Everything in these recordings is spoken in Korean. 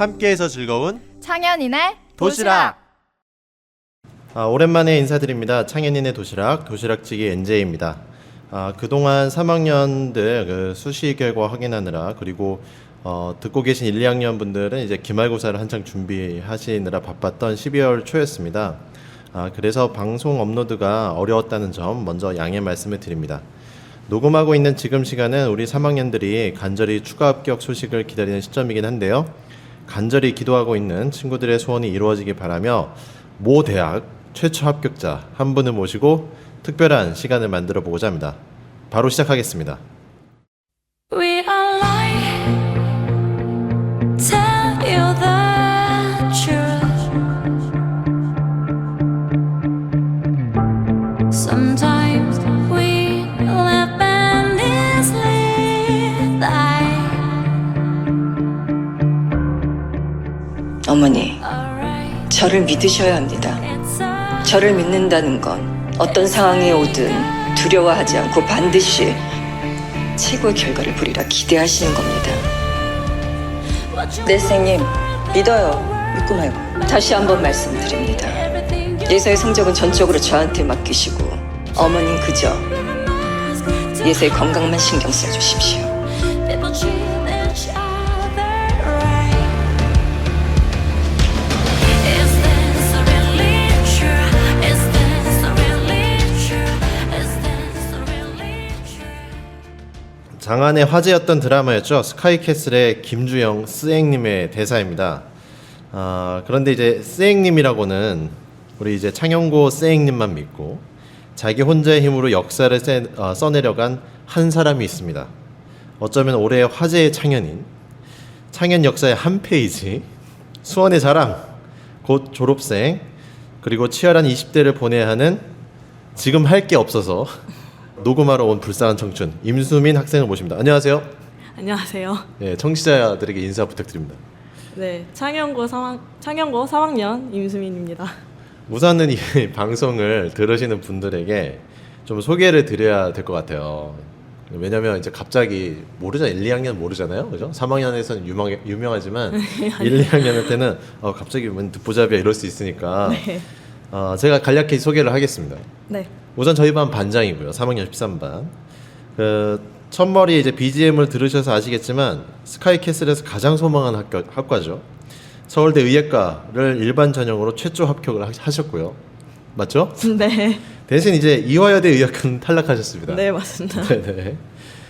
함께해서 즐거운 창현이네 도시락. 오랜만에 인사드립니다. 창현이네 도시락지기 NJ입니다. 그동안 3학년들 그 수시 결과 확인하느라, 그리고 듣고 계신 1, 2학년 분들은 이제 기말고사를 한창 준비하시느라 바빴던 12월 초였습니다. 그래서 방송 업로드가 어려웠다는 점 먼저 양해 말씀을 드립니다. 녹음하고 있는 지금 시간은 우리 3학년들이 간절히 추가 합격 소식을 기다리는 시점이긴 한데요. 간절히 기도하고 있는 친구들의 소원이 이루어지길 바라며 모 대학 최초 합격자 한 분을 모시고 특별한 시간을 만들어 보고자 합니다. 바로 시작하겠습니다. We are lying, tell you the truth. Sometimes we live endlessly die. 어머니, 저를 믿으셔야 합니다. 저를 믿는다는 건 어떤 상황에 오든 두려워하지 않고 반드시 최고의 결과를 보리라 기대하시는 겁니다. 네, 선생님, 믿어요. 믿고 말고. 다시 한번 말씀드립니다. 예서의 성적은 전적으로 저한테 맡기시고 어머님 그저 예서의 건강만 신경 써주십시오. People treat each other right. Is this really true? Is this really true? Is this really true? 장안의 화제였던 드라마였죠. 스카이캐슬의 김주영 스앵님의 대사입니다. 그런데 이제 스앵님이라고는 우리 이제 창현고 스앵님만 믿고 자기 혼자의 힘으로 역사를 써내려간 한 사람이 있습니다. 어쩌면 올해의 화제의 창현인, 창현 역사의 한 페이지, 수원의 자랑, 곧 졸업생, 그리고 치열한 20대를 보내야 하는 지금 할 게 없어서 녹음하러 온 불쌍한 청춘 임수민 학생을 모십니다. 안녕하세요. 안녕하세요. 네, 청취자들에게 인사 부탁드립니다. 네, 창현고 3학년 임수민입니다. 우선은 이 방송을 들으시는 분들에게 좀 소개를 드려야 될 것 같아요. 왜냐면 이제 갑자기 모르잖아요. 1, 2학년 모르잖아요. 그죠? 3학년에서는 유명하지만 1, 2학년한테는 갑자기 웬 듣보잡이야 이럴 수 있으니까 네. 제가 간략히 소개를 하겠습니다. 네. 우선 저희 반 반장이고요. 3학년 13반. 첫머리 이제 BGM을 들으셔서 아시겠지만 스카이캐슬에서 가장 소망한 학과죠. 서울대 의예과를 일반 전형으로 최초 합격을 하셨고요. 맞죠? 네. 대신 이제 이화여대 의학과는 탈락하셨습니다. 네, 맞습니다. 네네.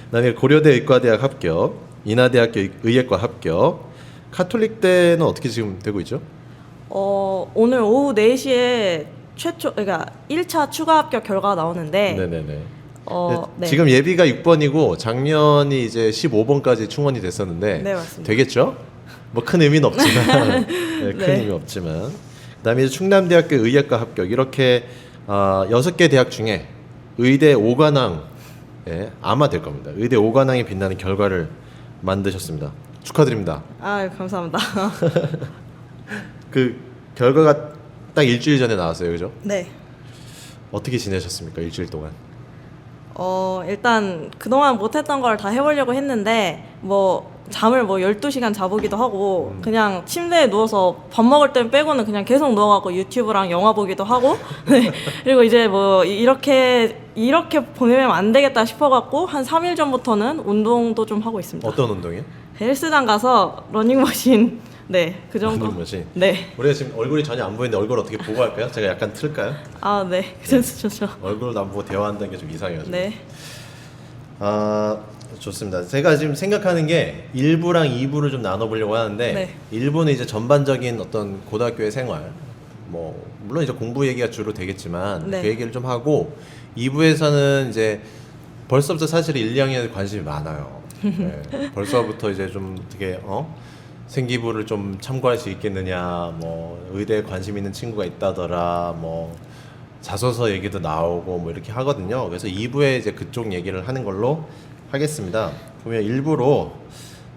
그다음에 고려대 의과대학 합격, 인하대학교 의예과 합격, 카톨릭대는 어떻게 지금 되고 있죠? 오늘 오후 4시에 그러니까 1차 추가 합격 결과가 나오는데 네네네. 네. 지금 예비가 6번이고 작년이 이제 15번까지 충원이 됐었는데 네, 맞습니다. 되겠죠? 뭐 큰 의미는 없지만 네, 큰 네. 의미 없지만 그다음에 이제 충남대학교 의예과 합격 이렇게 6개 대학 중에 의대 5관왕 아마 될 겁니다. 의대 5관왕에 빛나는 결과를 만드셨습니다. 축하드립니다. 아, 감사합니다. 그 결과가 딱 일주일 전에 나왔어요, 그죠? 네. 어떻게 지내셨습니까, 일주일 동안? 일단 그동안 못했던 걸 다 해보려고 했는데 잠을 12시간 자보기도 하고 그냥 침대에 누워서 밥 먹을 땐 빼고는 그냥 계속 누워갖고 유튜브랑 영화 보기도 하고 네. 그리고 이제 이렇게 보내면 안 되겠다 싶어갖고 한 3일 전부터는 운동도 좀 하고 있습니다. 어떤 운동이요? 헬스장 가서 러닝머신 네, 그 정도. 러닝머신? 네. 우리가 지금 얼굴이 전혀 안 보이는데 얼굴 어떻게 보고 할까요? 제가 약간 틀까요? 아, 네. 좋죠. 얼굴도 안 보고 대화한다는 게 좀 이상해가지고. 네. 좋습니다. 제가 지금 생각하는 게 1부랑 2부를 좀 나눠보려고 하는데 네. 1부는 이제 전반적인 어떤 고등학교의 생활 물론 이제 공부 얘기가 주로 되겠지만 네. 그 얘기를 좀 하고 2부에서는 이제 벌써부터 사실 1, 2학년에 관심이 많아요. 네. 벌써부터 이제 좀 되게 생기부를 좀 참고할 수 있겠느냐, 의대에 관심 있는 친구가 있다더라, 자소서 얘기도 나오고 이렇게 하거든요. 그래서 2부에 이제 그쪽 얘기를 하는 걸로 하겠습니다. 그러면 일부러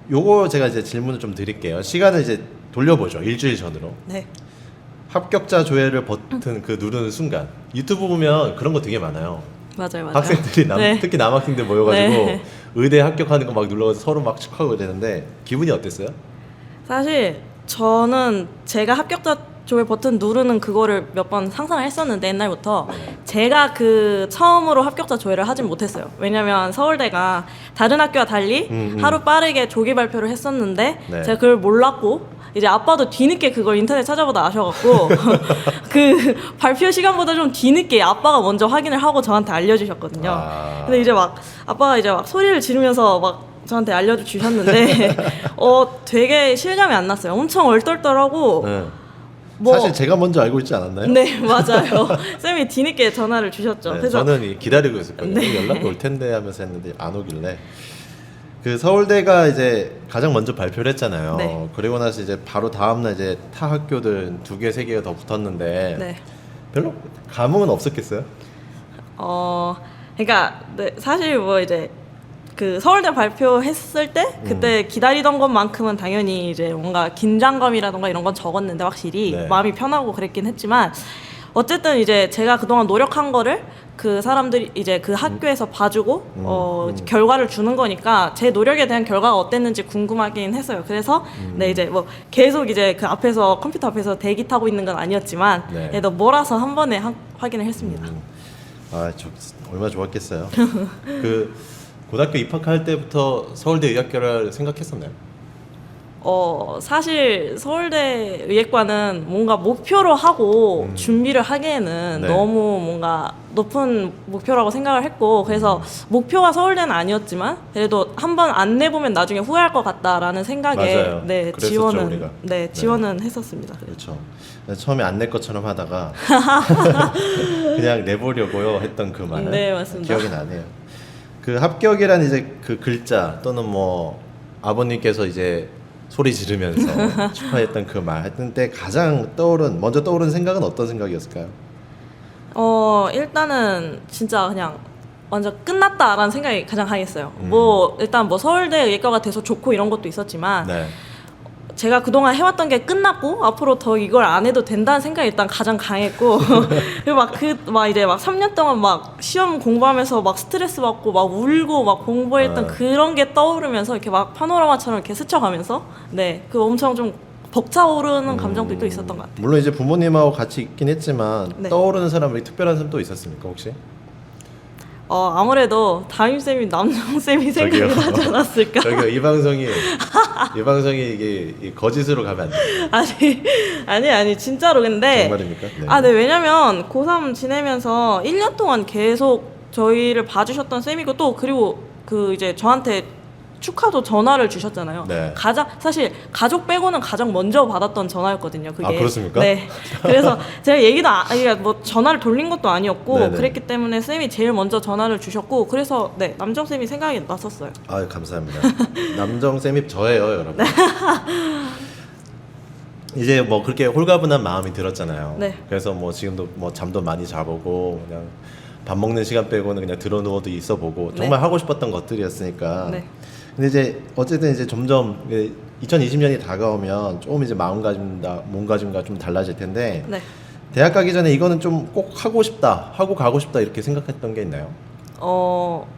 요거 제가 이제 질문을 좀 드릴게요. 시간을 이제 돌려보죠. 일주일 전으로. 네. 합격자 조회를 버튼 누르는 순간 유튜브 보면 그런 거 되게 많아요. 맞아요. 학생들이 네. 특히 남학생들 모여가지고 네. 의대 합격하는 거 막 눌러서 서로 막 축하하고 이러는데 기분이 어땠어요? 사실 저는 제가 합격자 조회 버튼 누르는 그거를 몇 번 상상을 했었는데 옛날부터 제가 그 처음으로 합격자 조회를 하진 못했어요. 왜냐면 서울대가 다른 학교와 달리 하루 빠르게 조기 발표를 했었는데 네. 제가 그걸 몰랐고 이제 아빠도 뒤늦게 그걸 인터넷 찾아보다 아셔갖고 그 발표 시간보다 좀 뒤늦게 아빠가 먼저 확인을 하고 저한테 알려주셨거든요. 아. 근데 이제 막 아빠가 이제 막 소리를 지르면서 막 저한테 알려주셨는데 되게 실감이 안 났어요. 엄청 얼떨떨하고 네. 뭐 사실 제가 먼저 알고 있지 않았나요? 네 맞아요. 쌤이 뒤늦게 전화를 주셨죠. 네, 그래서 저는 기다리고 있었거든요. 네. 연락이 올 텐데 하면서 했는데 안 오길래 그 서울대가 이제 가장 먼저 발표를 했잖아요. 네. 그리고 나서 이제 바로 다음날 이제 타 학교들 2개, 3개가 더 붙었는데 네. 별로 감흥은 없었겠어요? 그러니까 네, 사실 뭐 이제 그 서울대 발표했을 때 그때 기다리던 것만큼은 당연히 이제 뭔가 긴장감이라던가 이런 건 적었는데 확실히 네. 마음이 편하고 그랬긴 했지만 어쨌든 이제 제가 그동안 노력한 거를 그 사람들이 이제 그 학교에서 봐주고 결과를 주는 거니까 제 노력에 대한 결과가 어땠는지 궁금하긴 했어요. 그래서 네 이제 뭐 계속 이제 그 앞에서 컴퓨터 앞에서 대기 타고 있는 건 아니었지만 네. 그래도 몰아서 한 번에 확인을 했습니다. 아, 저 얼마나 좋았겠어요. 그 고등학교 입학할 때부터 서울대 의학교를 생각했었나요? 사실 서울대 의예과는 뭔가 목표로 하고 준비를 하기에는 네. 너무 뭔가 높은 목표라고 생각을 했고 그래서 목표가 서울대는 아니었지만 그래도 한번 안 내보면 나중에 후회할 것 같다라는 생각에 맞아요. 네 그랬었죠, 지원은 우리가. 네 지원은 했었습니다. 그렇죠. 처음에 안 낼 것처럼 하다가 그냥 내보려고요 했던 그 말. 네, 맞습니다. 기억이 나네요. 그 합격이란 이제 그 글자 또는 뭐 아버님께서 이제 소리 지르면서 축하했던 그 말 했던 때 가장 먼저 떠오른 생각은 어떤 생각이었을까요? 일단은 진짜 그냥 완전 끝났다라는 생각이 가장 강했어요. 뭐 일단 뭐 서울대 의예과가 돼서 좋고 이런 것도 있었지만 네. 제가 그동안 해왔던 게 끝났고 앞으로 더 이걸 안 해도 된다는 생각이 일단 가장 강했고 그리고 막 이제 막 3년 동안 막 시험 공부하면서 막 스트레스 받고 막 울고 막 공부했던 그런 게 떠오르면서 이렇게 막 파노라마처럼 이렇게 스쳐가면서 네 그 엄청 좀 벅차오르는 감정들이 또 있었던 것 같아요. 물론 이제 부모님하고 같이 있긴 했지만 네. 떠오르는 사람이 특별한 사람 또 있었습니까 혹시? 아무래도 담임쌤이 남정쌤이 저기요. 생각이 나지 않았을까. 저기요 이 방송이 이게 이 거짓으로 가면 안 돼요. 아니 진짜로 근데 정말입니까? 네. 네 왜냐면 고3 지내면서 1년 동안 계속 저희를 봐주셨던 쌤이고 또 그리고 그 이제 저한테 축하도 전화를 주셨잖아요. 네. 사실 가족 빼고는 가장 먼저 받았던 전화였거든요. 그게. 아, 그렇습니까? 네. 그래서 제가 그러니까 뭐 전화를 돌린 것도 아니었고 네네. 그랬기 때문에 쌤이 제일 먼저 전화를 주셨고 그래서 네 남정 쌤이 생각이 났었어요. 아 감사합니다. 남정 쌤이 저예요, 여러분. 이제 뭐 그렇게 홀가분한 마음이 들었잖아요. 네. 그래서 뭐 지금도 뭐 잠도 많이 자보고 그냥 밥 먹는 시간 빼고는 그냥 들어 누워도 있어보고 정말 하고 싶었던 것들이었으니까. 네. 근데 이제 어쨌든 이제 점점 2020년이 다가오면 조금 이제 몸가짐과 좀 달라질 텐데 네. 대학 가기 전에 이거는 좀 꼭 하고 가고 싶다 이렇게 생각했던 게 있나요?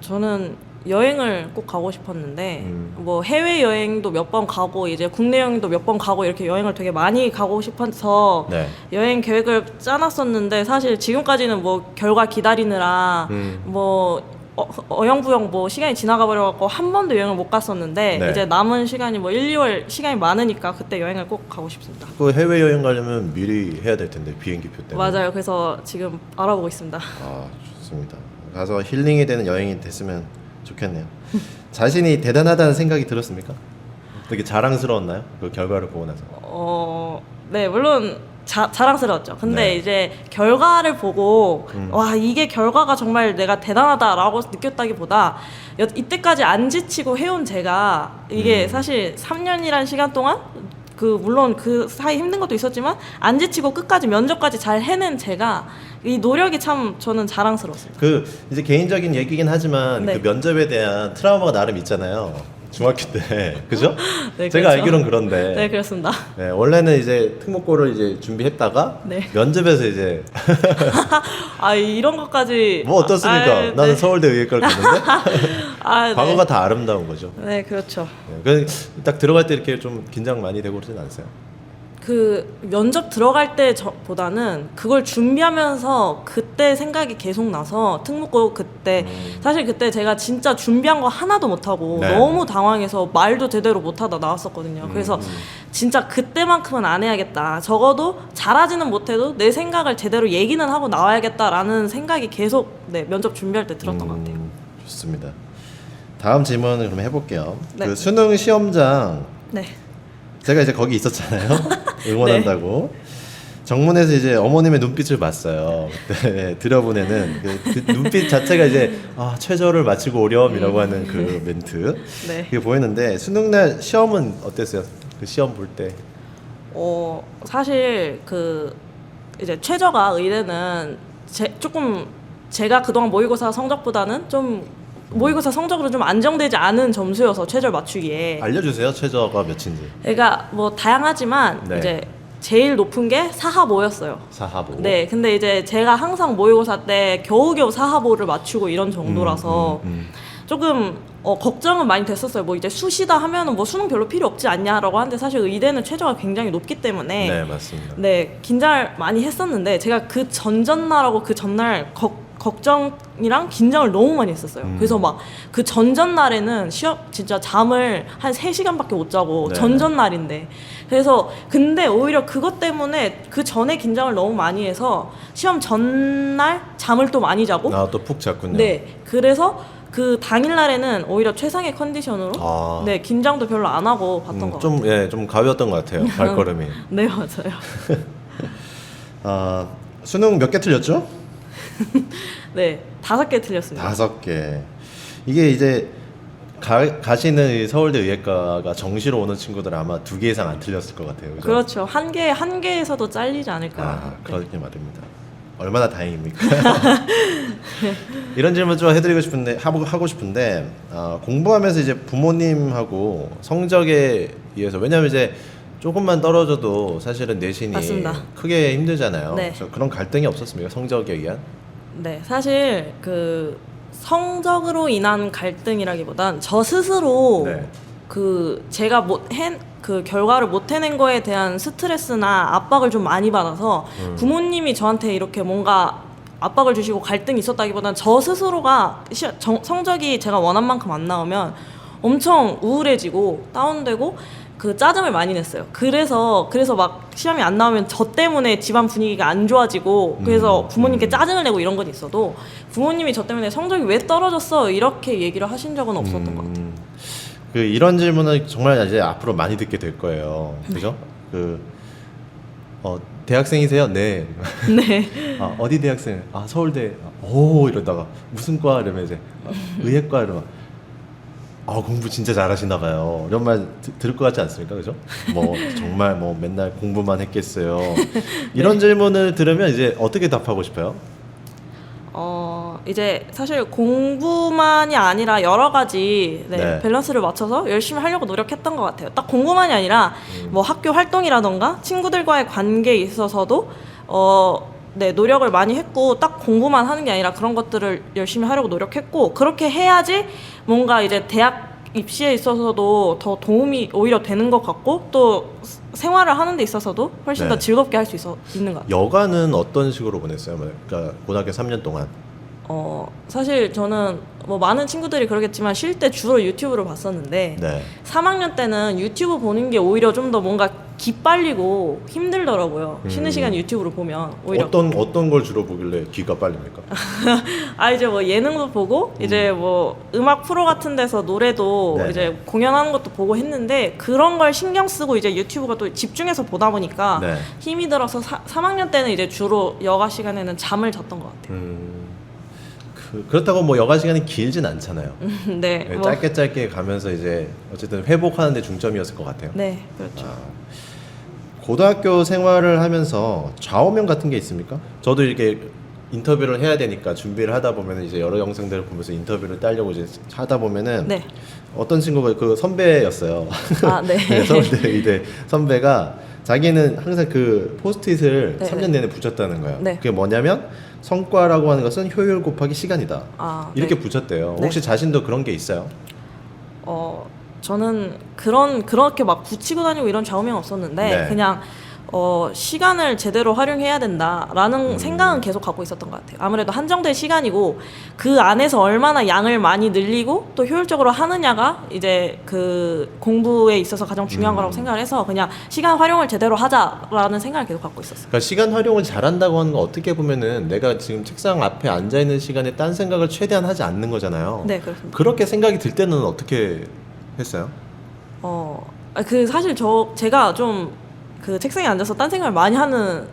저는 여행을 꼭 가고 싶었는데 뭐 해외 여행도 몇 번 가고 이제 국내 여행도 몇 번 가고 이렇게 여행을 되게 많이 가고 싶어서 네. 여행 계획을 짜놨었는데 사실 지금까지는 뭐 결과 기다리느라 뭐 어영부영 뭐 시간이 지나가 버려갖고 한 번도 여행을 못 갔었는데 네. 이제 남은 시간이 뭐 1, 2월 시간이 많으니까 그때 여행을 꼭 가고 싶습니다. 그 해외 여행 가려면 미리 해야 될 텐데 비행기표 때문에. 맞아요. 그래서 지금 알아보고 있습니다. 아 좋습니다. 가서 힐링이 되는 여행이 됐으면 좋겠네요. 자신이 대단하다는 생각이 들었습니까? 되게 자랑스러웠나요? 그 결과를 보고 나서. 네 물론 자랑스러웠죠. 근데 네. 이제 결과를 보고 와 이게 결과가 정말 내가 대단하다라고 느꼈다기보다 이때까지 안 지치고 해온 제가 이게 사실 3년이라는 시간 동안 물론 그 사이 힘든 것도 있었지만 안 지치고 끝까지 면접까지 잘 해낸 제가 이 노력이 참 저는 자랑스러웠습니다. 그 이제 개인적인 얘기긴 하지만 네. 그 면접에 대한 트라우마가 나름 있잖아요. 중학교 때 그죠? 네, 제가 그렇죠. 알기론 그런데. 네 그렇습니다. 네, 원래는 이제 특목고를 이제 준비했다가 네. 면접에서 이제 이런 것까지 뭐 어떻습니까? 네. 나는 서울대 의예과를 갔는데 네. 과거가 다 아름다운 거죠. 네 그렇죠. 네, 딱 들어갈 때 이렇게 좀 긴장 많이 되고 그러진 않으세요? 그 면접 들어갈 때보다는 그걸 준비하면서 그때 생각이 계속 나서 특목고 그때 사실 그때 제가 진짜 준비한 거 하나도 못하고 네. 너무 당황해서 말도 제대로 못하다 나왔었거든요. 그래서 진짜 그때만큼은 안 해야겠다. 적어도 잘하지는 못해도 내 생각을 제대로 얘기는 하고 나와야겠다라는 생각이 계속 네, 면접 준비할 때 들었던 것 같아요. 좋습니다. 다음 질문을 그럼 해볼게요. 네. 그 수능 시험장 네. 제가 이제 거기 있었잖아요. 응원한다고. 정문에서 이제 어머님의 눈빛을 봤어요. 그때 들여보내는 그 눈빛 자체가 이제 최저를 마치고 오렴이라고 하는 그 멘트. 네. 그게 보였는데 수능날 시험은 어땠어요? 그 시험 볼 때. 사실 그 이제 최저가 의대는 조금 제가 그동안 모의고사 성적보다는 좀 모의고사 성적으로 좀 안정되지 않은 점수여서 최저를 맞추기에 알려주세요. 최저가 몇인지. 그러니까 뭐 다양하지만 네. 이제 제일 높은 게 4합5였어요. 4합5. 네, 근데 이제 제가 항상 모의고사 때 겨우겨우 4합5를 맞추고 이런 정도라서 조금 걱정은 많이 됐었어요. 뭐 이제 수시다 하면은 뭐 수능 별로 필요 없지 않냐라고 하는데 사실 의대는 최저가 굉장히 높기 때문에 네, 맞습니다. 네, 긴장을 많이 했었는데 제가 그 전전날하고 그 전날 걱정이랑 긴장을 너무 많이 했었어요. 그래서 막 그 전전날에는 시험 진짜 잠을 한 3시간밖에 못 자고 네. 전전날인데 그래서 근데 오히려 그것 때문에 그 전에 긴장을 너무 많이 해서 시험 전날 잠을 또 많이 자고 또 푹 잤군요. 네, 그래서 그 당일날에는 오히려 최상의 컨디션으로 네, 긴장도 별로 안 하고 봤던 것 같아요. 좀 가벼웠던 것 같아요. 발걸음이. 네, 맞아요. 수능 몇 개 틀렸죠? 네, 5개 틀렸습니다. 5개. 이게 이제 가시는 이 서울대 의예과가 정시로 오는 친구들은 아마 2개 이상 안 틀렸을 것 같아요. 그죠? 그렇죠. 한 개에서도 잘리지 않을까. 네. 그렇게 말입니다. 얼마나 다행입니까? 이런 질문 좀 해드리고 싶은데 하고 싶은데 공부하면서 이제 부모님하고 성적에 의해서 왜냐하면 이제 조금만 떨어져도 사실은 내신이 맞습니다. 크게 힘들잖아요. 네. 그래서 그런 갈등이 없었습니까? 성적에 의한? 네, 사실 그 성적으로 인한 갈등이라기보단 저 스스로 네. 그 제가 그 결과를 못 해낸 거에 대한 스트레스나 압박을 좀 많이 받아서 부모님이 저한테 이렇게 뭔가 압박을 주시고 갈등이 있었다기보다는 저 스스로가 성적이 제가 원한 만큼 안 나오면 엄청 우울해지고 다운되고 그 짜증을 많이 냈어요. 그래서 막 시험이 안 나오면 저 때문에 집안 분위기가 안 좋아지고 그래서 부모님께 짜증을 내고 이런 건 있어도 부모님이 저 때문에 성적이 왜 떨어졌어 이렇게 얘기를 하신 적은 없었던 것 같아요. 그 이런 질문은 정말 이제 앞으로 많이 듣게 될 거예요. 그죠? 대학생이세요? 네. 네. 어디 대학생? 서울대. 오 이러다가 무슨 과 이러면 이제 의예과 이러면 공부 진짜 잘하시나 봐요. 이런 말 들을 것 같지 않습니까? 그죠? 뭐 정말 뭐 맨날 공부만 했겠어요. 이런 질문을 들으면 이제 어떻게 답하고 싶어요? 이제 사실 공부만이 아니라 여러 가지 네. 밸런스를 맞춰서 열심히 하려고 노력했던 것 같아요. 딱 공부만이 아니라 뭐 학교 활동이라던가 친구들과의 관계에 있어서도 네, 노력을 많이 했고 딱 공부만 하는 게 아니라 그런 것들을 열심히 하려고 노력했고 그렇게 해야지 뭔가 이제 대학 입시에 있어서도 더 도움이 오히려 되는 것 같고 또 생활을 하는 데 있어서도 훨씬 네. 더 즐겁게 할 수 있는 것 같아요. 여가는 어떤 식으로 보냈어요? 그러니까 고등학교 3년 동안. 사실 저는 뭐 많은 친구들이 그러겠지만 쉴 때 주로 유튜브를 봤었는데 네. 3학년 때는 유튜브 보는 게 오히려 좀 더 뭔가 기빨리고 힘들더라고요. 쉬는 시간 유튜브로 보면 오히려 어떤 걸 주로 보길래 귀가 빨립니까? 이제 뭐 예능도 보고 이제 뭐 음악 프로 같은 데서 노래도 네네. 이제 공연하는 것도 보고 했는데 그런 걸 신경 쓰고 이제 유튜브가 또 집중해서 보다 보니까 네. 힘이 들어서 3학년 때는 이제 주로 여가 시간에는 잠을 잤던 것 같아요. 그렇다고 뭐 여가 시간이 길진 않잖아요. 네, 네, 뭐, 짧게 가면서 이제 어쨌든 회복하는 데 중점이었을 것 같아요. 네, 그렇죠. 고등학교 생활을 하면서 좌우명 같은 게 있습니까? 저도 이렇게 인터뷰를 해야 되니까 준비를 하다 보면 이제 여러 영상들을 보면서 인터뷰를 따려고 이제 하다 보면은 네. 어떤 친구가 그 선배였어요. 네. 네, 서울대 의대 선배가 자기는 항상 그 포스트잇을 네, 3년 내내 붙였다는 거예요. 네. 그게 뭐냐면 성과라고 하는 것은 효율 곱하기 시간이다. 이렇게 네. 붙였대요. 네. 혹시 자신도 그런 게 있어요? 저는 그렇게 막 붙이고 다니고 이런 좌우명 없었는데 네. 그냥 시간을 제대로 활용해야 된다라는 생각은 계속 갖고 있었던 것 같아요. 아무래도 한정된 시간이고 그 안에서 얼마나 양을 많이 늘리고 또 효율적으로 하느냐가 이제 그 공부에 있어서 가장 중요한 거라고 생각을 해서 그냥 시간 활용을 제대로 하자라는 생각을 계속 갖고 있었어요. 그러니까 시간 활용을 잘한다고 하는 건 어떻게 보면은 내가 지금 책상 앞에 앉아 있는 시간에 딴 생각을 최대한 하지 않는 거잖아요. 네, 그렇습니다. 그렇게 생각이 들 때는 어떻게 했어요? 그 사실 제가 좀 그 책상에 앉아서 딴 생각을 많이 하는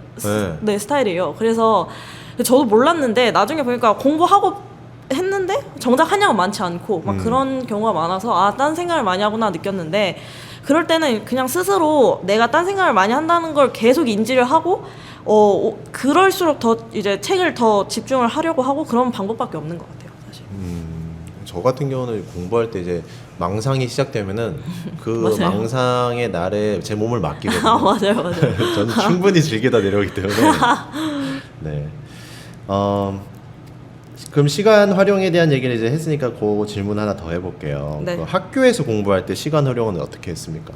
네. 스타일이에요. 그래서 저도 몰랐는데 나중에 보니까 공부하고 했는데 정작 한량은 많지 않고 막 그런 경우가 많아서 딴 생각을 많이 하구나 느꼈는데 그럴 때는 그냥 스스로 내가 딴 생각을 많이 한다는 걸 계속 인지를 하고 그럴수록 더 이제 책을 더 집중을 하려고 하고 그런 방법밖에 없는 것 같아요, 사실. 저 같은 경우는 공부할 때 이제 망상이 시작되면은 그 맞아요. 망상의 날에 제 몸을 맡기거든요. 맞아요. 저는 충분히 즐기다 내려오기 때문에. 네. 그럼 시간 활용에 대한 얘기를 이제 했으니까 그 질문 하나 더 해볼게요. 네. 그 학교에서 공부할 때 시간 활용은 어떻게 했습니까?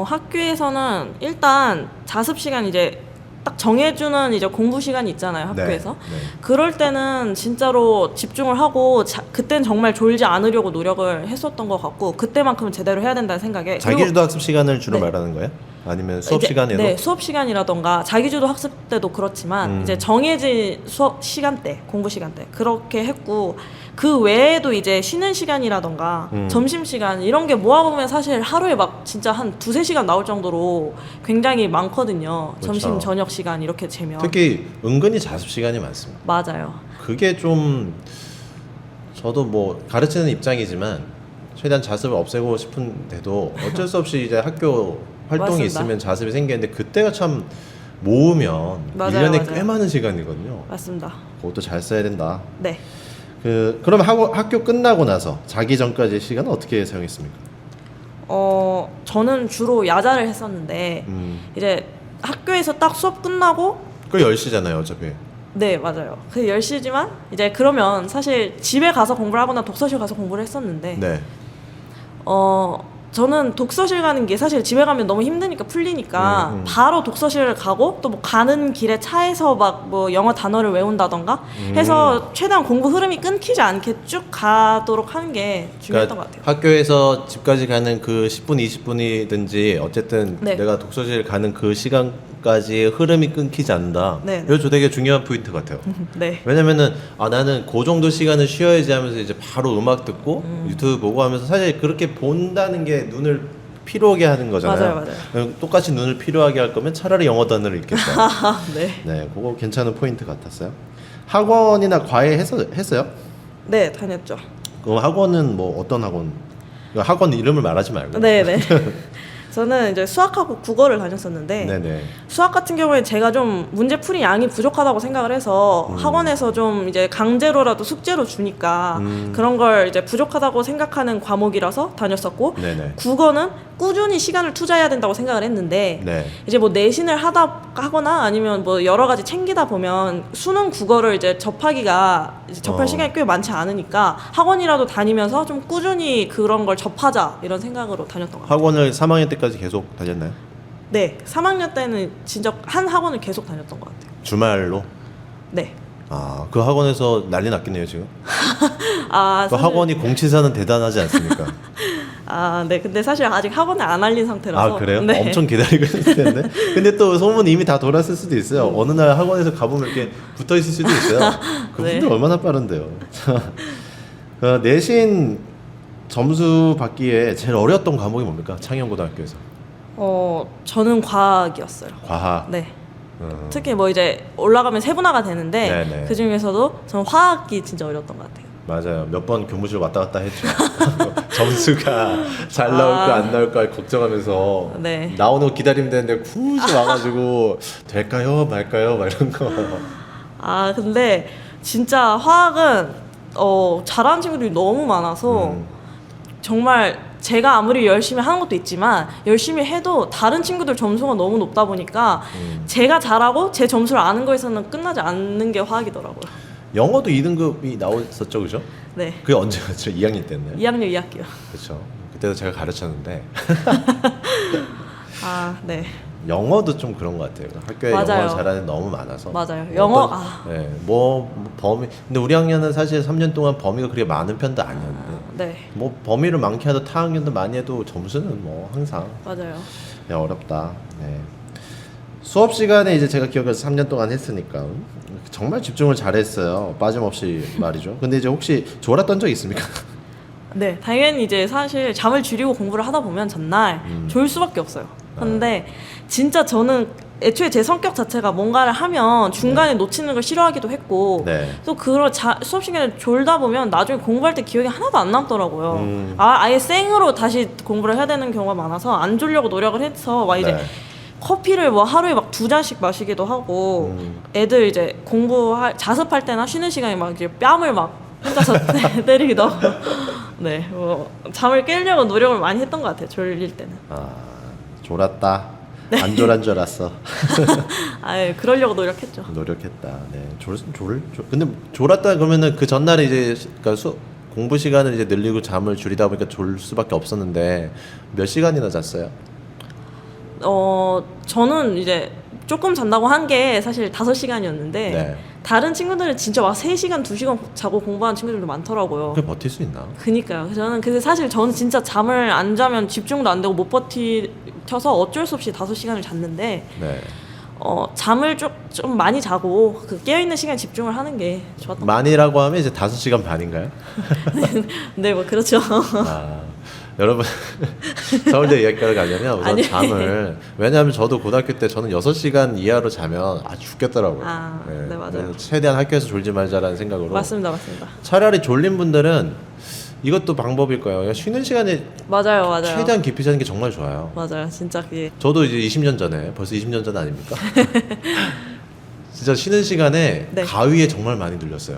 학교에서는 일단 자습 시간 이제 딱 정해주는 이제 공부 시간이 있잖아요, 학교에서. 네. 그럴 때는 진짜로 집중을 하고 그땐 정말 졸지 않으려고 노력을 했었던 것 같고 그때만큼은 제대로 해야 된다는 생각에 자기주도 학습 시간을 주로 네. 말하는 거예요? 아니면 수업 이제, 시간에도? 네, 수업 시간이라던가 자기주도 학습 때도 그렇지만 이제 정해진 수업 시간대, 공부 시간대 그렇게 했고 그 외에도 이제 쉬는 시간이라던가 점심 시간 이런 게 모아보면 사실 하루에 막 진짜 한 2-3시간 나올 정도로 굉장히 많거든요. 그렇죠. 점심 저녁 시간 이렇게 재면 특히 은근히 자습 시간이 많습니다. 맞아요. 그게 좀 저도 뭐 가르치는 입장이지만 최대한 자습을 없애고 싶은데도 어쩔 수 없이 이제 학교 활동이 맞습니다. 있으면 자습이 생기는데 그때가 참 모으면 맞아요, 1년에 맞아요. 꽤 많은 시간이거든요. 맞습니다. 그것도 잘 써야 된다. 네. 그럼 학교 끝나고 나서 자기 전까지 시간은 어떻게 사용했습니까? 저는 주로 야자를 했었는데 이제 학교에서 딱 수업 끝나고 그 10시잖아요, 어차피. 네, 맞아요. 그 10시지만 이제 그러면 사실 집에 가서 공부를 하거나 독서실 가서 공부를 했었는데 네. 저는 독서실 가는 게 사실 집에 가면 너무 힘드니까 풀리니까 바로 독서실을 가고 또 뭐 가는 길에 차에서 막 뭐 영어 단어를 외운다던가 해서 최대한 공부 흐름이 끊기지 않게 쭉 가도록 하는 게 중요했던 것 같아요. 학교에서 집까지 가는 그 10분, 20분이든지 어쨌든 네. 내가 독서실 가는 그 시간까지 흐름이 끊기지 않는다. 네. 이거 되게 중요한 포인트 같아요. 네. 왜냐면은 나는 그 정도 시간을 쉬어야지 하면서 이제 바로 음악 듣고 유튜브 보고 하면서 사실 그렇게 본다는 게 눈을 피로하게 하는 거잖아요. 맞아요. 똑같이 눈을 피로하게 할 거면 차라리 영어 단어를 읽겠다. 네. 네, 그거 괜찮은 포인트 같았어요. 학원이나 과외 했어요? 네, 다녔죠. 그 학원은 뭐 어떤 학원? 학원 이름을 말하지 말고. 네, 네. 저는 이제 수학하고 국어를 다녔었는데 네네. 수학 같은 경우에 제가 좀 문제풀이 양이 부족하다고 생각을 해서 학원에서 좀 이제 강제로라도 숙제로 주니까 그런 걸 이제 부족하다고 생각하는 과목이라서 다녔었고 네네. 국어는 꾸준히 시간을 투자해야 된다고 생각을 했는데 네. 이제 뭐 내신을 하거나 아니면 뭐 여러 가지 챙기다 보면 수능 국어를 이제 접하기가 이제 접할 시간이 꽤 많지 않으니까 학원이라도 다니면서 좀 꾸준히 그런 걸 접하자 이런 생각으로 다녔던 것 같아요. 학원을 3학년 때까지 계속 다녔나요? 네, 3학년 때는 진짜 한 학원을 계속 다녔던 것 같아요. 주말로? 네. 그 학원에서 난리 났겠네요 지금. 그 사실- 학원이 공치사는 대단하지 않습니까? 네. 근데 사실 아직 학원을 안 알린 상태라서. 그래요? 네. 엄청 기다리고 있을 텐데. 근데 또 소문이 이미 다 돌았을 수도 있어요. 어느 날 학원에서 가보면 이렇게 붙어 있을 수도 있어요. 그분들 네. 얼마나 빠른데요. 내신 점수 받기에 제일 어려웠던 과목이 뭡니까? 창영고등학교에서. 저는 과학이었어요. 과학. 네. 특히 뭐 이제 올라가면 세분화가 되는데 네네. 그 중에서도 저는 화학이 진짜 어려웠던 것 같아요. 맞아요. 몇 번 교무실 왔다 갔다 했죠. 점수가 잘 나올까 안 나올까 걱정하면서 네. 나오는 거 기다리면 되는데 굳이 와가지고 될까요 말까요 막 이런 거. 근데 진짜 화학은 잘하는 친구들이 너무 많아서 정말 제가 아무리 열심히 하는 것도 있지만 열심히 해도 다른 친구들 점수가 너무 높다 보니까 제가 잘하고 제 점수를 아는 거에서는 끝나지 않는 게 화학이더라고요. 영어도 2등급이 나왔었죠, 그죠? 네. 그게 언제였죠? 2학년 때였나요? 2학년 2학기요. 그렇죠. 그때도 제가 가르쳤는데 아, 네. 영어도 좀 그런 것 같아요. 학교에 맞아요. 영어 잘하는 애들 너무 많아서. 맞아요. 영어, 어떤- 네, 뭐 범위. 근데 우리 학년은 사실 3년 동안 범위가 그렇게 많은 편도 아니었는데. 네. 뭐 범위를 많게 하도 타학년도 많이 해도 점수는 뭐 항상 맞아요. 야, 어렵다. 네. 수업 시간에 이제 제가 기억해서 3년 동안 했으니까 정말 집중을 잘했어요. 빠짐없이 말이죠. 근데 이제 혹시 졸았던 적 있습니까? 네, 당연히 이제 사실 잠을 줄이고 공부를 하다 보면 전날 졸 수밖에 없어요. 근데 진짜 저는 애초에 제 성격 자체가 뭔가를 하면 중간에 놓치는 걸 싫어하기도 했고 네. 또 그런 수업 시간에 졸다 보면 나중에 공부할 때 기억이 하나도 안 남더라고요. 아예 생으로 다시 공부를 해야 되는 경우가 많아서 안 졸려고 노력을 해서 막 이제 네. 커피를 뭐 하루에 막 2잔씩 마시기도 하고 애들 이제 자습할 때나 쉬는 시간에 막 이제 뺨을 막 혼자서 때리기도 하고 네, 뭐 잠을 깨려고 노력을 많이 했던 것 같아요. 졸릴 때는. 아, 졸았다. 안 졸안 줄 알았어. 아예 그러려고 노력했죠. 노력했다. 네. 근데 졸았다 그러면은 그 전날에 이제 그러니까 공부 시간을 이제 늘리고 잠을 줄이다 보니까 졸 수밖에 없었는데 몇 시간이나 잤어요? 저는 이제 조금 잔다고 한 게 사실 5시간이었는데 네. 다른 친구들은 진짜 막 3시간, 2시간 자고 공부하는 친구들도 많더라고요. 그게 버틸 수 있나? 그니까요. 근데 사실 저는 진짜 잠을 안 자면 집중도 안 되고 못 버텨서 어쩔 수 없이 5시간을 잤는데 네. 잠을 좀 많이 자고 그 깨어있는 시간에 집중을 하는 게 좋았던 것 많이라고 하면 이제 5시간 반인가요? 같아요. 네, 뭐 그렇죠. 아, 여러분 서울대 의학과를 가려면 우선 아니. 잠을 왜냐하면 저도 고등학교 때 저는 6시간 이하로 자면 죽겠더라고요. 아, 네, 맞아요. 그래서 최대한 학교에서 졸지 말자라는 생각으로 맞습니다. 차라리 졸린 분들은 이것도 방법일 거예요. 쉬는 시간에 맞아요. 최대한 깊이 자는 게 정말 좋아요. 맞아요. 진짜 그게 저도 이제 20년 전에 벌써 20년 전 아닙니까? 진짜 쉬는 시간에 네. 가위에 정말 많이 눌렸어요.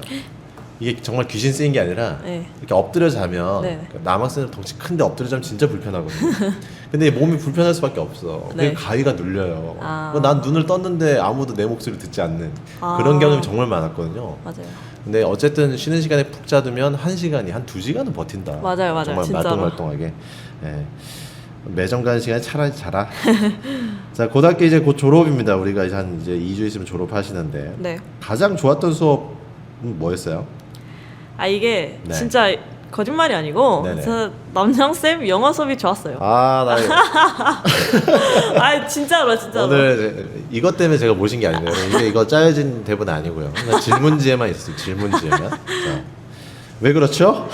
이게 정말 귀신 쓰인 게 아니라 네. 이렇게 엎드려 자면 네. 남학생은 덩치 큰데 엎드려 자면 진짜 불편하거든요. 근데 몸이 불편할 수밖에 없어. 네. 그 가위가 눌려요. 아. 난 눈을 떴는데 아무도 내 목소리 듣지 않는 아. 그런 경험이 정말 많았거든요. 맞아요. 근데 어쨌든 쉬는 시간에 푹 자두면 1시간이 한 2시간은 버틴다. 맞아요. 정말 진짜로. 말똥말똥하게. 예. 매점 가는 시간에 차라리 자라. 자, 고등학교 이제 곧 졸업입니다. 우리가 이제 한 2주 있으면 졸업하시는데 네. 가장 좋았던 수업은 뭐였어요? 아 이게 네. 진짜 거짓말이 아니고 네네. 저 남정쌤 영어 수업이 좋았어요. 아, 나 아 진짜로. 오늘 이것 때문에 제가 모신 게 아니에요. 이거 짜여진 대본 아니고요. 그냥 질문지에만 있어요. 질문지에만. 자, 왜 그렇죠?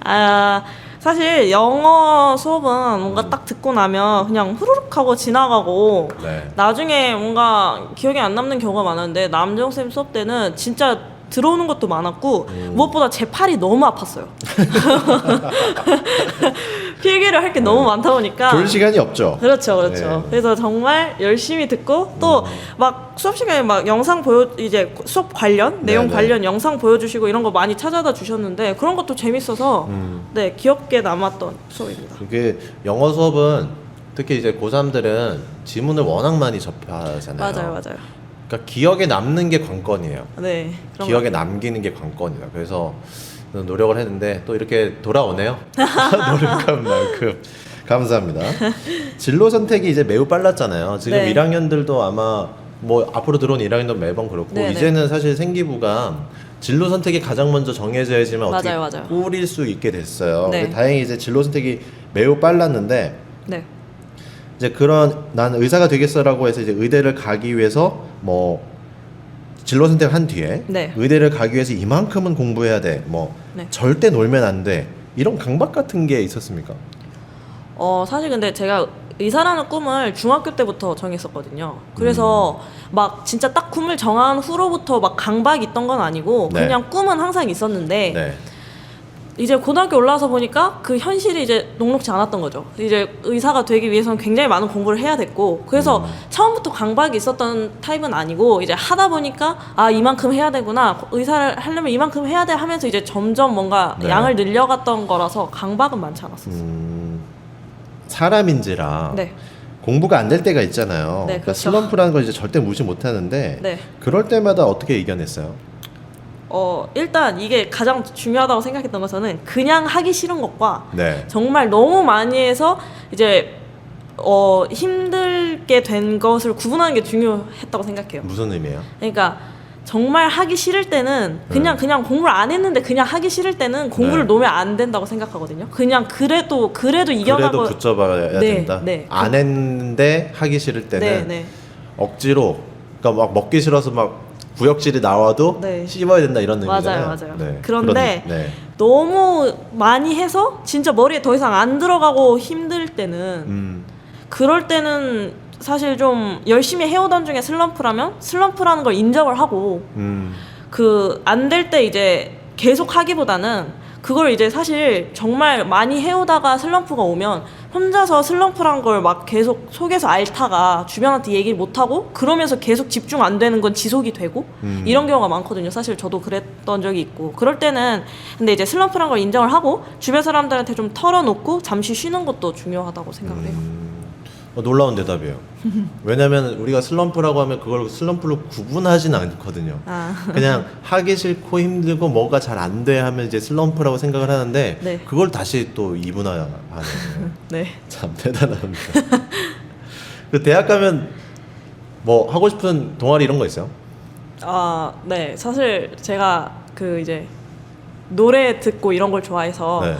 아 사실 영어 수업은 뭔가 딱 듣고 나면 그냥 후루룩 하고 지나가고 네. 나중에 뭔가 기억에 안 남는 경우가 많은데 남정쌤 수업 때는 진짜 들어오는 것도 많았고 무엇보다 제 팔이 너무 아팠어요. 필기를 할 게 너무 많다 보니까 졸 시간이 없죠. 그렇죠. 네. 그래서 정말 열심히 듣고 또 막 수업 시간에 막 영상 이제 수업 관련 내용 네네. 관련 영상 보여주시고 이런 거 많이 찾아다 주셨는데 그런 것도 재밌어서 네 기억에 남았던 수업입니다. 그게 영어 수업은 특히 이제 고3들은 지문을 워낙 많이 접하잖아요. 맞아요. 그러니까 기억에 남는 게 관건이에요. 네. 그런 기억에 남기는 게 관건이다. 그래서 노력을 했는데 또 이렇게 돌아오네요. 노력한 만큼 감사합니다. 진로 선택이 이제 매우 빨랐잖아요. 지금 네. 1학년들도 아마 뭐 앞으로 들어온 1학년도 매번 그렇고 네네. 이제는 사실 생기부가 진로 선택이 가장 먼저 정해져야지만 어떻게 맞아요. 꾸릴 수 있게 됐어요. 네. 근데 다행히 이제 진로 선택이 매우 빨랐는데 네. 이제 난 의사가 되겠어라고 해서 이제 의대를 가기 위해서 뭐 진로 선택한 뒤에 네. 의대를 가기 위해서 이만큼은 공부해야 돼. 뭐 네. 절대 놀면 안 돼. 이런 강박 같은 게 있었습니까? 사실 근데 제가 의사라는 꿈을 중학교 때부터 정했었거든요. 그래서 막 진짜 딱 꿈을 정한 후로부터 막 강박이 있던 건 아니고 네. 그냥 꿈은 항상 있었는데 네. 이제 고등학교 올라와서 보니까 그 현실이 이제 녹록지 않았던 거죠. 이제 의사가 되기 위해서는 굉장히 많은 공부를 해야 됐고 그래서 처음부터 강박이 있었던 타입은 아니고 이제 하다 보니까 아 이만큼 해야 되구나 의사를 하려면 이만큼 해야 돼 하면서 이제 점점 뭔가 네. 양을 늘려갔던 거라서 강박은 많지 않았었어요. 사람인지라 네. 공부가 안 될 때가 있잖아요. 네, 그러니까 그렇죠. 슬럼프라는 걸 이제 절대 무시 못 하는데 네. 그럴 때마다 어떻게 이겨냈어요? 일단 이게 가장 중요하다고 생각했던 것은 그냥 하기 싫은 것과 네. 정말 너무 많이 해서 이제 힘들게 된 것을 구분하는 게 중요했다고 생각해요. 무슨 의미예요? 그러니까 정말 하기 싫을 때는 그냥 공부를 안 했는데 그냥 하기 싫을 때는 공부를 네. 놓으면 안 된다고 생각하거든요. 그냥 그래도 이겨나고 그래도 붙잡아야 네, 된다. 네. 안 했는데 하기 싫을 때는 네, 네. 억지로 그러니까 막 먹기 싫어서 막 구역질이 나와도 네. 씹어야 된다 이런 의미잖아요. 맞아요. 네. 그런데 네. 너무 많이 해서 진짜 머리에 더 이상 안 들어가고 힘들 때는 그럴 때는 사실 좀 열심히 해오던 중에 슬럼프라면 슬럼프라는 걸 인정을 하고 그 안 될 때 이제 계속 하기보다는 그걸 이제 사실 정말 많이 해오다가 슬럼프가 오면 혼자서 슬럼프란 걸 막 계속 속에서 앓다가 주변한테 얘기를 못하고 그러면서 계속 집중 안 되는 건 지속이 되고 이런 경우가 많거든요. 사실 저도 그랬던 적이 있고 그럴 때는 근데 이제 슬럼프란 걸 인정을 하고 주변 사람들한테 좀 털어놓고 잠시 쉬는 것도 중요하다고 생각을 해요. 놀라운 대답이에요. 왜냐면 우리가 슬럼프라고 하면 그걸 슬럼프로 구분하진 않거든요. 그냥 하기 싫고 힘들고 뭐가 잘 안 돼 하면 이제 슬럼프라고 생각을 하는데 네. 그걸 다시 또 이분화하는 네. 참 대단합니다. 그 대학 가면 뭐 하고 싶은 동아리 이런 거 있어요? 네. 사실 제가 그 이제 노래 듣고 이런 걸 좋아해서 네.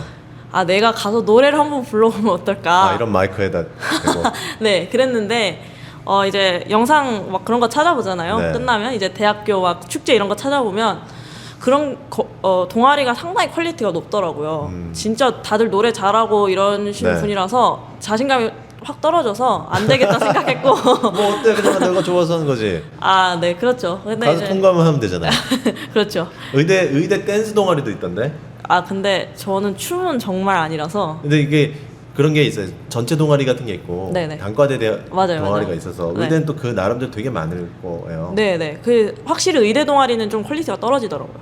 내가 가서 노래를 한번 불러보면 어떨까. 이런 마이크에다 대고. 네, 그랬는데 이제 영상 막 그런 거 찾아보잖아요. 네. 끝나면 이제 대학교 막 축제 이런 거 찾아보면 그런 동아리가 상당히 퀄리티가 높더라고요. 진짜 다들 노래 잘하고 이러시는 네. 분이라서 자신감이 확 떨어져서 안 되겠다 생각했고. 뭐 어때 그냥 내가 좋아서 하는 거지. 네, 그렇죠. 근데 가서 통과만 하면 되잖아요. 그렇죠. 의대 댄스 동아리도 있던데. 근데 저는 춤은 정말 아니라서. 근데 이게 그런 게 있어요. 전체 동아리 같은 게 있고 네네. 단과대 맞아요, 동아리가 맞아요. 있어서 네. 의대는 또 그 나름대로 되게 많을 거예요. 네네. 그 확실히 의대 동아리는 좀 퀄리티가 떨어지더라고요.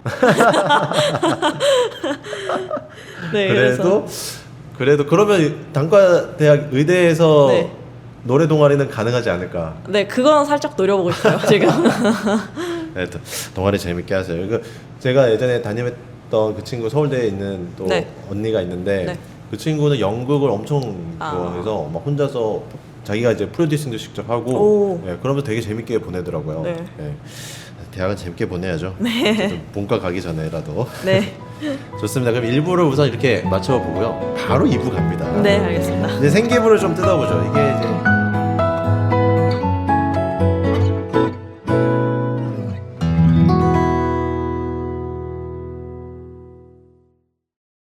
네, 그래도 그러면 단과 대학 의대에서 네. 노래 동아리는 가능하지 않을까? 네, 그건 살짝 노려보고 있어요, 지금. 네, 동아리 재밌게 하세요. 제가 예전에 담임했던 그 친구 서울대에 있는 또 네. 언니가 있는데 네. 그 친구는 연극을 엄청 아. 좋아해서 막 혼자서 자기가 이제 프로듀싱도 직접 하고 오. 그러면서 되게 재밌게 보내더라고요. 네. 대학은 재밌게 보내야죠. 네. 본과 가기 전에라도. 네. 좋습니다. 그럼 1부를 우선 이렇게 맞춰보고요. 바로 2부 갑니다. 네, 알겠습니다. 이제 생기부를 좀 뜯어보죠. 이게 이제